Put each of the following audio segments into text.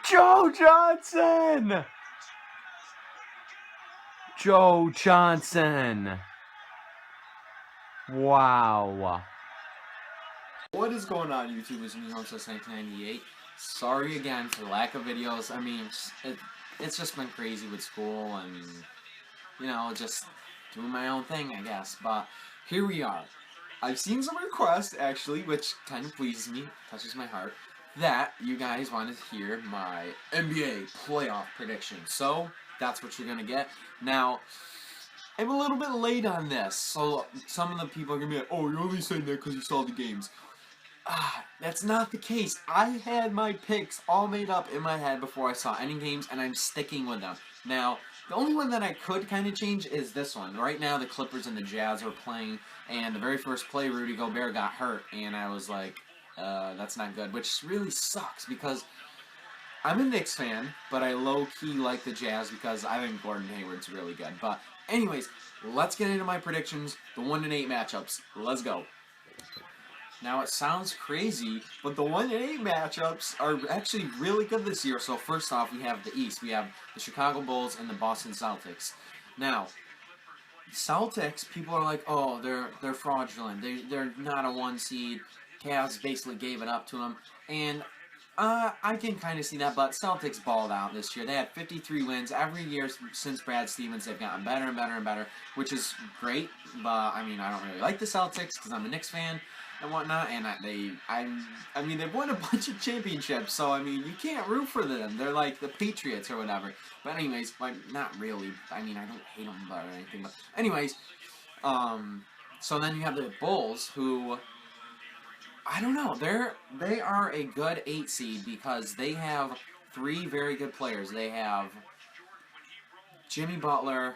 Joe Johnson! Joe Johnson! Wow. What is going on, YouTube? It's me, Homeless 1998. Sorry again for the lack of videos. I mean, it's just been crazy with school and, you know, just doing my own thing, I guess. But here we are. I've seen some requests, actually, which kind of pleases me, touches my heart, that you guys want to hear my NBA playoff prediction. So, that's what you're going to get. Now, I'm a little bit late on this, so some of the people are going to be like, oh, you're only saying that because you saw the games. That's not the case. I had my picks all made up in my head before I saw any games, and I'm sticking with them. Now, the only one that I could kind of change is this one. Right now, the Clippers and the Jazz are playing, and the very first play, Rudy Gobert got hurt, and I was like, that's not good, which really sucks, because I'm a Knicks fan, but I low-key like the Jazz because I think Gordon Hayward's really good. But anyways, let's get into my predictions, the 1-8 matchups. Let's go. Now, it sounds crazy, but the 1-8 matchups are actually really good this year. So first off, we have the East. We have the Chicago Bulls and the Boston Celtics. Now, Celtics, people are like, oh, they're fraudulent. They're not a 1 seed. Cavs basically gave it up to them. And I can kind of see that, but Celtics balled out this year. They had 53 wins. Every year since Brad Stevens, they've gotten better and better and better, which is great. But, I mean, I don't really like the Celtics because I'm a Knicks fan and whatnot, and I mean, they've won a bunch of championships, so, I mean, you can't root for them. They're like the Patriots or whatever. But anyways, like, not really. I mean, I don't hate them or anything, but anyways, so then you have the Bulls, who, I don't know, they are a good 8 seed because they have 3 very good players. They have Jimmy Butler,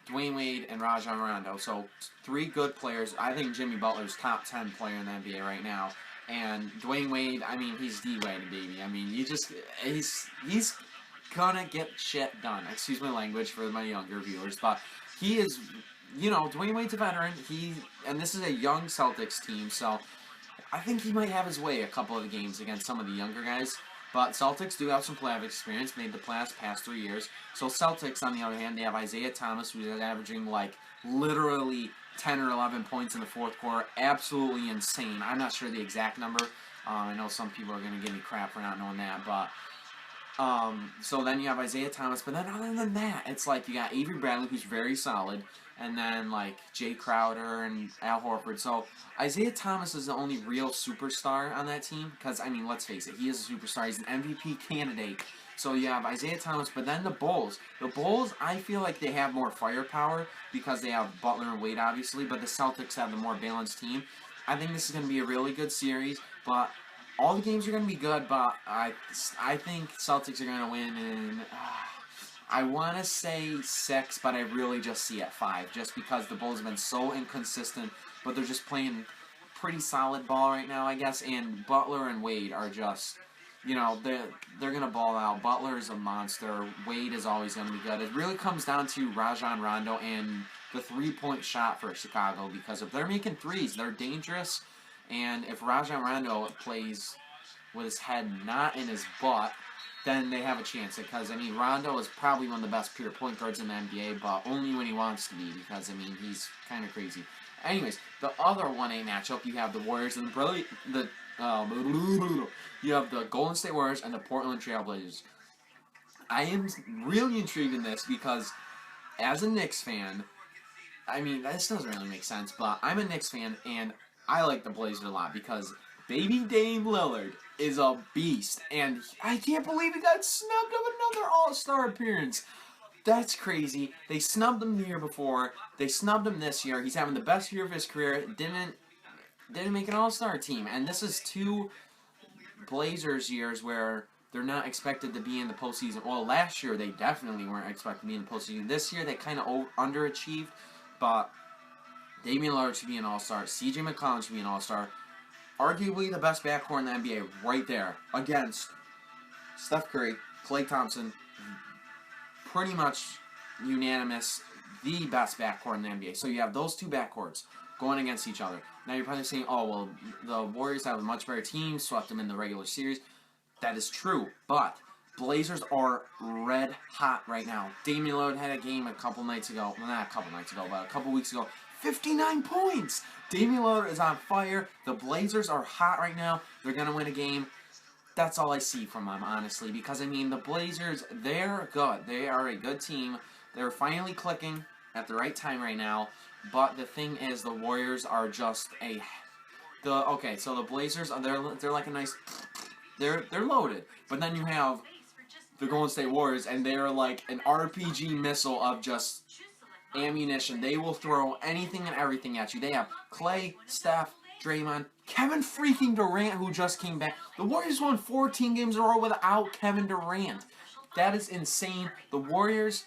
Dwayne Wade, and Rajon Rondo. So 3 good players. I think Jimmy Butler's top 10 player in the NBA right now. And Dwayne Wade, I mean, he's D-Wade, baby. I mean, he's gonna get shit done. Excuse my language for my younger viewers, but he is, you know, Dwayne Wade's a veteran. And this is a young Celtics team, so I think he might have his way a couple of the games against some of the younger guys. But Celtics do have some playoff experience, made the playoffs past 3 years. So Celtics, on the other hand, they have Isaiah Thomas, who's averaging, like, literally 10 or 11 points in the fourth quarter. Absolutely insane. I'm not sure the exact number. I know some people are going to give me crap for not knowing that. But so then you have Isaiah Thomas. But then other than that, it's like you got Avery Bradley, who's very solid. And then, like, Jay Crowder and Al Horford. So Isaiah Thomas is the only real superstar on that team. Because, I mean, let's face it, he is a superstar. He's an MVP candidate. So you have Isaiah Thomas, but then the Bulls. The Bulls, I feel like they have more firepower because they have Butler and Wade, obviously. But the Celtics have the more balanced team. I think this is going to be a really good series. But all the games are going to be good. But I think Celtics are going to win in... I want to say 6, but I really just see it 5, just because the Bulls have been so inconsistent, but they're just playing pretty solid ball right now, I guess, and Butler and Wade are just, you know, they're going to ball out. Butler is a monster. Wade is always going to be good. It really comes down to Rajon Rondo and the 3-point shot for Chicago, because if they're making threes, they're dangerous, and if Rajon Rondo plays with his head not in his butt, then they have a chance. Because, I mean, Rondo is probably one of the best pure point guards in the NBA, but only when he wants to be, because, I mean, he's kind of crazy. Anyways, the other 1-8 matchup, you have the Warriors and you have the Golden State Warriors and the Portland Trail Blazers. I am really intrigued in this because, as a Knicks fan, I mean, this doesn't really make sense, but I'm a Knicks fan, and I like the Blazers a lot because baby Dame Lillard is a beast, and I can't believe he got snubbed of another All-Star appearance. That's crazy. They snubbed him the year before. They snubbed him this year. He's having the best year of his career. Didn't make an All-Star team, and this is 2 Blazers years where they're not expected to be in the postseason. Well, last year they definitely weren't expected to be in the postseason. This year they kind of underachieved, but Damian Lillard should be an All-Star. C.J. McCollum should be an All-Star. Arguably the best backcourt in the NBA right there against Steph Curry, Klay Thompson, pretty much unanimous, the best backcourt in the NBA. So you have those 2 backcourts. going against each other. Now you're probably saying, oh, well, the Warriors have a much better team, swept them in the regular series. That is true, but Blazers are red hot right now. Damian Lillard had a game a couple nights ago. Well, not a couple nights ago, but a couple weeks ago. 59 points! Damian Lillard is on fire. The Blazers are hot right now. They're going to win a game. That's all I see from them, honestly. Because, I mean, the Blazers, they're good. They are a good team. They're finally clicking at the right time right now. But the thing is, the Warriors are just a... Okay, so the Blazers, they're like a nice... They're loaded. But then you have the Golden State Warriors, and they're like an RPG missile of just ammunition. They will throw anything and everything at you. They have Clay, Steph, Draymond, Kevin freaking Durant, who just came back. The Warriors won 14 games in a row without Kevin Durant. That is insane. The Warriors,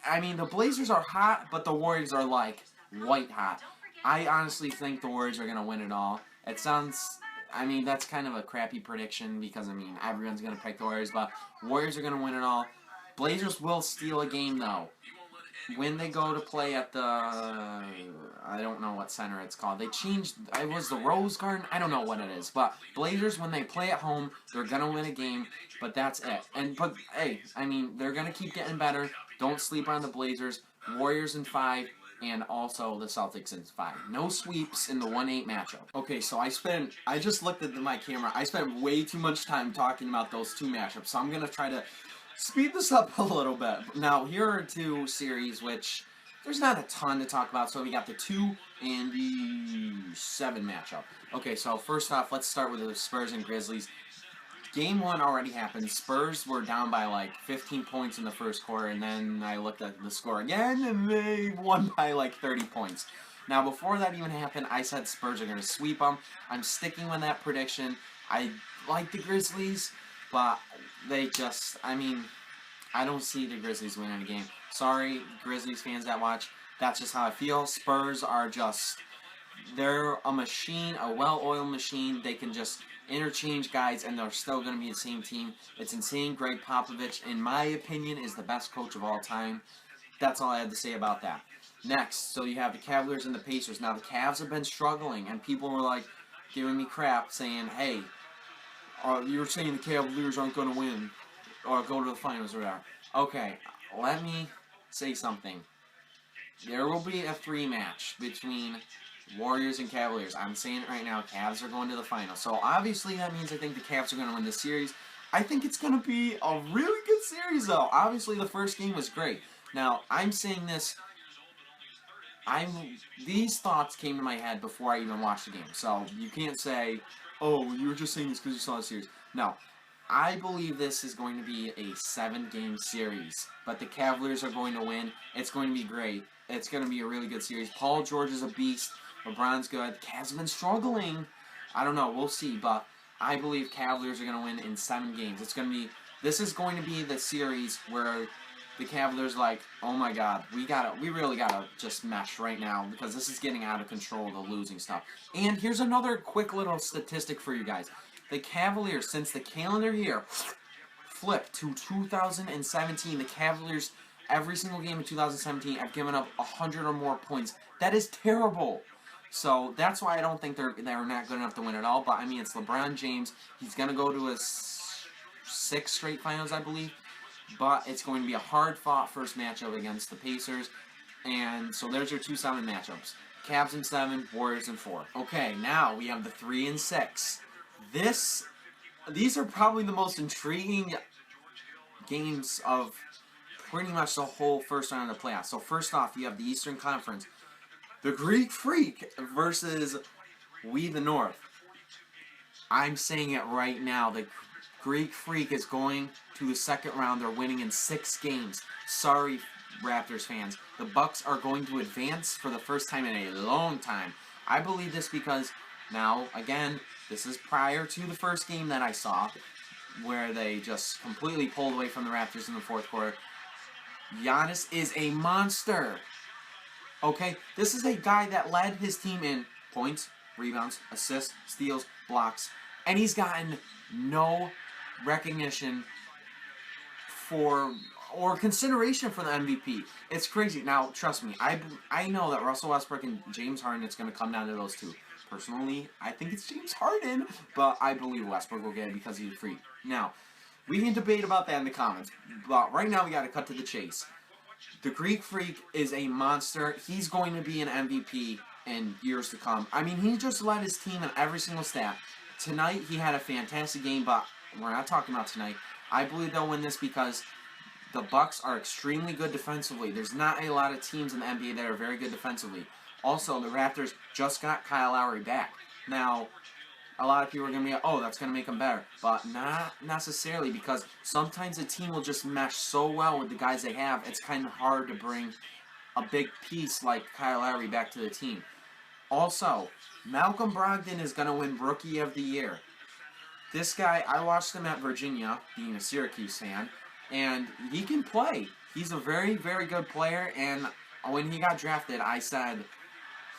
I mean, the Blazers are hot, but the Warriors are like white hot. I honestly think the Warriors are going to win it all. It sounds... I mean, that's kind of a crappy prediction because, I mean, everyone's going to pick the Warriors, but Warriors are going to win it all. Blazers will steal a game, though. When they go to play at the... I don't know what center it's called. They changed... It was the Rose Garden? I don't know what it is. But Blazers, when they play at home, they're going to win a game, but that's it. But, hey, I mean, they're going to keep getting better. Don't sleep on the Blazers. Warriors in 5. And also the Celtics in 5. No sweeps in the 1-8 matchup. Okay, so I just looked at my camera. I spent way too much time talking about those two matchups, so I'm going to try to speed this up a little bit. Now, here are two series which there's not a ton to talk about. So we got the 2 and the 7 matchup. Okay, so first off, let's start with the Spurs and Grizzlies. Game 1 already happened. Spurs were down by like 15 points in the first quarter, and then I looked at the score again, and they won by like 30 points. Now, before that even happened, I said Spurs are going to sweep them. I'm sticking with that prediction. I like the Grizzlies, but they just, I mean, I don't see the Grizzlies winning a game. Sorry, Grizzlies fans that watch. That's just how I feel. Spurs are just, they're a machine, a well-oiled machine. They can just interchange guys, and they're still going to be the same team. It's insane. Greg Popovich, in my opinion, is the best coach of all time. That's all I had to say about that. Next, so you have the Cavaliers and the Pacers. Now, the Cavs have been struggling, and people were like giving me crap saying, hey, you're saying the Cavaliers aren't going to win or go to the finals or whatever. Okay, let me say something. There will be a 3-match between Warriors and Cavaliers. I'm saying it right now. Cavs are going to the finals. So obviously that means I think the Cavs are going to win this series. I think it's going to be a really good series, though. Obviously the first game was great. Now, I'm saying this. These thoughts came to my head before I even watched the game. So you can't say, oh, you were just saying this because you saw the series. No. I believe this is going to be a 7-game series. But the Cavaliers are going to win. It's going to be great. It's going to be a really good series. Paul George is a beast. LeBron's good. The Cavs have been struggling. I don't know. We'll see. But I believe Cavaliers are going to win in 7 games. This is going to be the series where the Cavaliers like, oh my God, we really gotta just mesh right now because this is getting out of control, the losing stuff. And here's another quick little statistic for you guys. The Cavaliers, since the calendar year flipped to 2017, the Cavaliers, every single game in 2017, have given up 100 or more points. That is terrible. So that's why I don't think they're not good enough to win it all. But I mean, it's LeBron James. He's gonna go to his 6th straight finals, I believe. But it's going to be a hard-fought first matchup against the Pacers. And so there's your 2-7 matchups. Cavs in 7, Warriors in 4. Okay, now we have the 3 and 6. These are probably the most intriguing games of pretty much the whole first round of the playoffs. So first off, you have the Eastern Conference. The Greek Freak versus We the North. I'm saying it right now. The Greek Freak is going to the second round. They're winning in 6 games. Sorry, Raptors fans. The Bucks are going to advance for the first time in a long time. I believe this because, now, again, this is prior to the first game that I saw, where they just completely pulled away from the Raptors in the 4th quarter. Giannis is a monster. Okay? This is a guy that led his team in points, rebounds, assists, steals, blocks, and he's gotten no recognition for or consideration for the MVP. It's crazy. Now, trust me, I know that Russell Westbrook and James Harden, it's going to come down to those two. Personally, I think it's James Harden, but I believe Westbrook will get it because he's a freak. Now, we can debate about that in the comments, but right now we got to cut to the chase. The Greek Freak is a monster. He's going to be an MVP in years to come. I mean, he just led his team in every single stat. Tonight, he had a fantastic game, but we're not talking about tonight. I believe they'll win this because the Bucks are extremely good defensively. There's not a lot of teams in the NBA that are very good defensively. Also, the Raptors just got Kyle Lowry back. Now, a lot of people are going to be like, oh, that's going to make them better. But not necessarily, because sometimes a team will just mesh so well with the guys they have, it's kind of hard to bring a big piece like Kyle Lowry back to the team. Also, Malcolm Brogdon is going to win Rookie of the Year. This guy, I watched him at Virginia, being a Syracuse fan, and he can play. He's a very, very good player, and when he got drafted, I said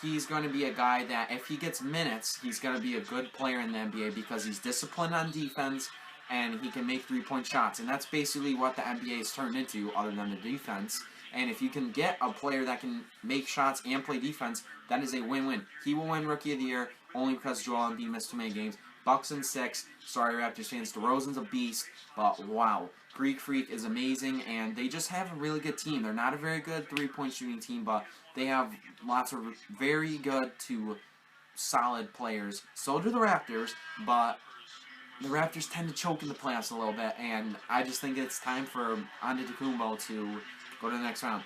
he's going to be a guy that if he gets minutes, he's going to be a good player in the NBA because he's disciplined on defense and he can make three-point shots. And that's basically what the NBA has turned into other than the defense. And if you can get a player that can make shots and play defense, that is a win-win. He will win Rookie of the Year only because Joel Embiid missed too many games. Bucks in 6. Sorry, Raptors fans. DeRozan's a beast, but wow. Greek Freak is amazing, and they just have a really good team. They're not a very good three-point shooting team, but they have lots of very good to solid players. So do the Raptors, but the Raptors tend to choke in the playoffs a little bit, and I just think it's time for Antetokounmpo to go to the next round.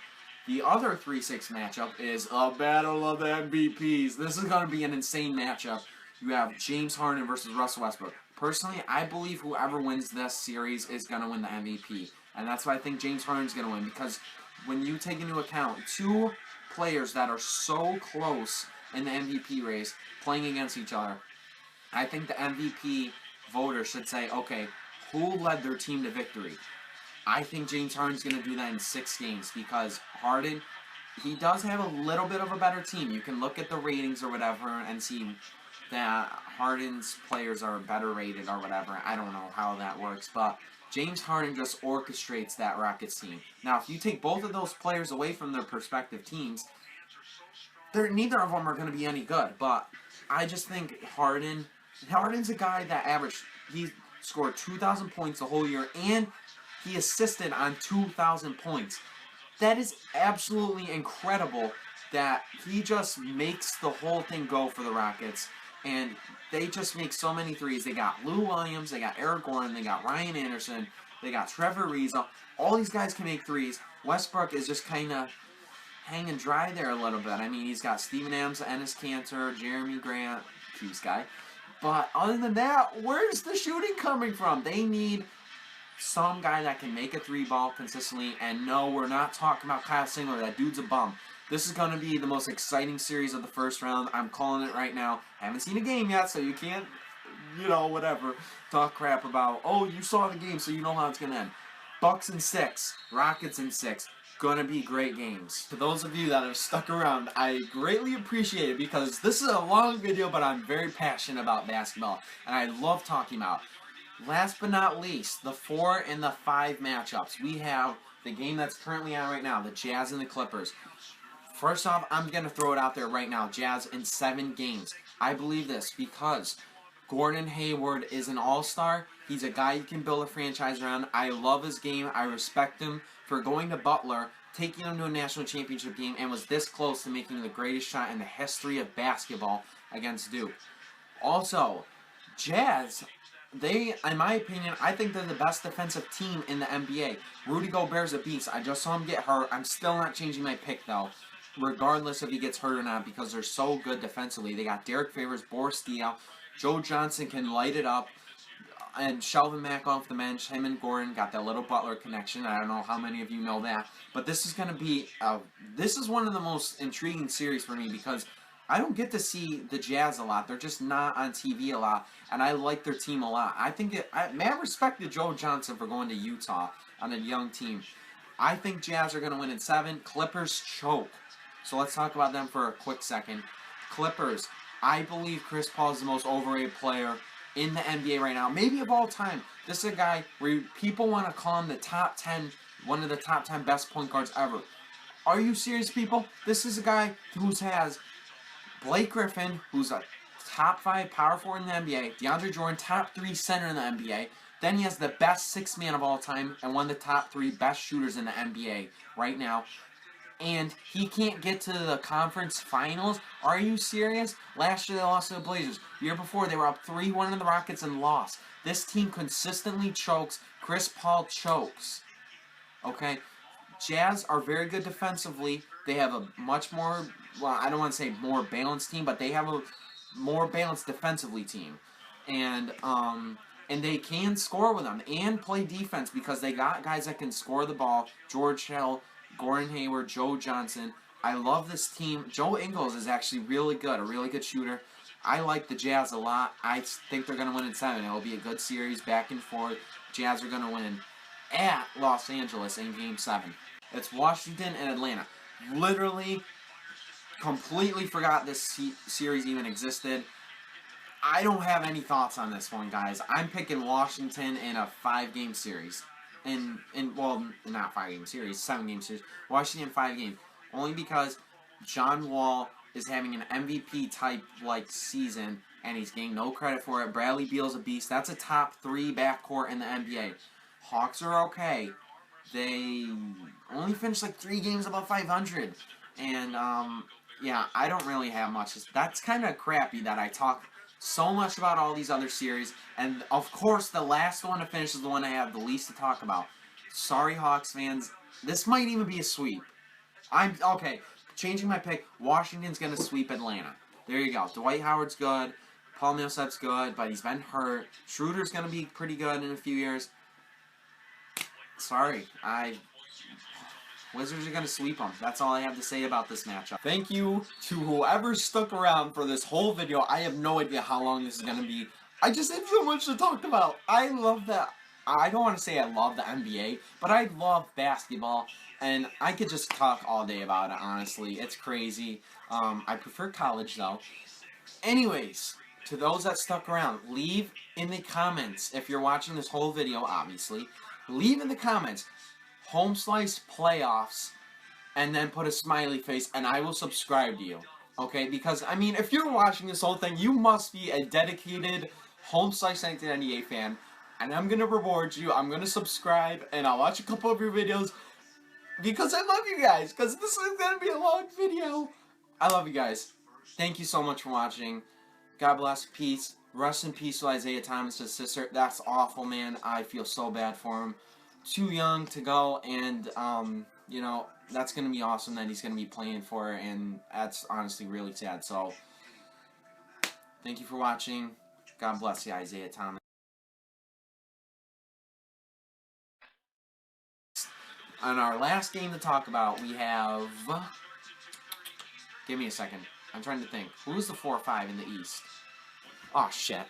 The other 3-6 matchup is a battle of the MVPs. This is going to be an insane matchup. You have James Harden versus Russell Westbrook. Personally, I believe whoever wins this series is going to win the MVP. And that's why I think James Harden's going to win. Because when you take into account two players that are so close in the MVP race playing against each other, I think the MVP voters should say, okay, who led their team to victory? I think James Harden's going to do that in 6 games because Harden, he does have a little bit of a better team. You can look at the ratings or whatever and see that Harden's players are better rated or whatever. I don't know how that works, but James Harden just orchestrates that Rockets team. Now, if you take both of those players away from their respective teams, neither of them are going to be any good, but I just think Harden's a guy that he scored 2,000 points the whole year, and he assisted on 2,000 points. That is absolutely incredible that he just makes the whole thing go for the Rockets. And they just make so many threes. They got Lou Williams, they got Eric Gordon, they got Ryan Anderson, they got Trevor Ariza. All these guys can make threes. Westbrook is just kind of hanging dry there a little bit. I mean, he's got Steven Adams, Enes Kanter, Jeremy Grant, Q's guy. But other than that, where's the shooting coming from? They need some guy that can make a 3-ball consistently. And no, we're not talking about Kyle Singler. That dude's a bum. This is going to be the most exciting series of the first round. I'm calling it right now. Haven't seen a game yet, so you can't, whatever, talk crap about, oh, you saw the game, so you know how it's going to end. Bucks in 6, Rockets in 6. Gonna be great games. For those of you that have stuck around, I greatly appreciate it because this is a long video, but I'm very passionate about basketball, and I love talking about. Last but not least, the 4 and the 5 matchups. We have the game that's currently on right now, the Jazz and the Clippers. First off, I'm going to throw it out there right now. Jazz in 7 games. I believe this because Gordon Hayward is an all-star. He's a guy you can build a franchise around. I love his game. I respect him for going to Butler, taking him to a national championship game, and was this close to making the greatest shot in the history of basketball against Duke. Also, Jazz, in my opinion, I think they're the best defensive team in the NBA. Rudy Gobert's a beast. I just saw him get hurt. I'm still not changing my pick, though, regardless if he gets hurt or not, because they're so good defensively. They got Derek Favors, Boris Diaw, Joe Johnson can light it up, and Shelvin Mack off the bench. Him and Gordon got that little Butler connection. I don't know how many of you know that, but this is going to be this is one of the most intriguing series for me because I don't get to see the Jazz a lot. They're just not on TV a lot, and I like their team a lot. I think I respect Joe Johnson for going to Utah on a young team. I think Jazz are going to win in 7. Clippers choke. So let's talk about them for a quick second. Clippers, I believe Chris Paul is the most overrated player in the NBA right now, maybe of all time. This is a guy where people want to call him the top 10 one of the top 10 best point guards ever. Are you serious, people? This is a guy who has Blake Griffin, who's a top 5 power forward in the NBA, DeAndre Jordan, top 3 center in the NBA. Then he has the best 6th man of all time and one of the top 3 best shooters in the NBA right now. And he can't get to the conference finals? Are you serious? Last year they lost to the Blazers. The year before they were up 3-1 in the Rockets and lost. This team consistently chokes. Chris Paul chokes. Okay? Jazz are very good defensively. They have a much more, well, I don't want to say more balanced team, but they have a more balanced defensively team. And they can score with them and play defense because they got guys that can score the ball. George Hill, Gordon Hayward, Joe Johnson. I love this team. Joe Ingles is actually really good, a really good shooter. I like the Jazz a lot. I think they're going to win in 7. It will be a good series, back and forth. Jazz are going to win at Los Angeles in Game 7. It's Washington and Atlanta. Literally, completely forgot this series even existed. I don't have any thoughts on this one, guys. I'm picking Washington in a 5-game series. Well, not 5-game series, 7-game series. Washington 5-game. Only because John Wall is having an MVP type season and he's getting no credit for it. Bradley Beal's a beast. That's a top 3 backcourt in the NBA. Hawks are okay. They only finished 3 games above 500. And yeah, I don't really have much. That's kind of crappy that I talk so much about all these other series, and of course the last one to finish is the one I have the least to talk about. Sorry, Hawks fans. This might even be a sweep. Okay, changing my pick. Washington's going to sweep Atlanta. There you go. Dwight Howard's good. Paul Millsap's good, but he's been hurt. Schroeder's going to be pretty good in a few years. Sorry, Wizards are going to sweep them. That's all I have to say about this matchup. Thank you to whoever stuck around for this whole video. I have no idea how long this is going to be. I just had so much to talk about. I love that. I don't want to say I love the NBA, but I love basketball, and I could just talk all day about it, honestly. It's crazy. I prefer college, though. Anyways, to those that stuck around, leave in the comments, if you're watching this whole video, obviously, leave in the comments, home slice playoffs, and then put a smiley face, and I will subscribe to you. Okay? Because, I mean, if you're watching this whole thing, you must be a dedicated home slice 1998 fan, and I'm gonna reward you. I'm gonna subscribe, and I'll watch a couple of your videos, because I love you guys, because this is gonna be a long video. I love you guys. Thank you so much for watching. God bless. Peace. Rest in peace to Isaiah Thomas' sister. That's awful, man. I feel so bad for him. Too young to go, and you know, that's gonna be awesome that he's gonna be playing for her, and that's honestly really sad. So thank you for watching. God bless you, Isaiah Thomas. On our last game to talk about, we have, give me a second, I'm trying to think, who's the 4-5 in the East? Oh shit.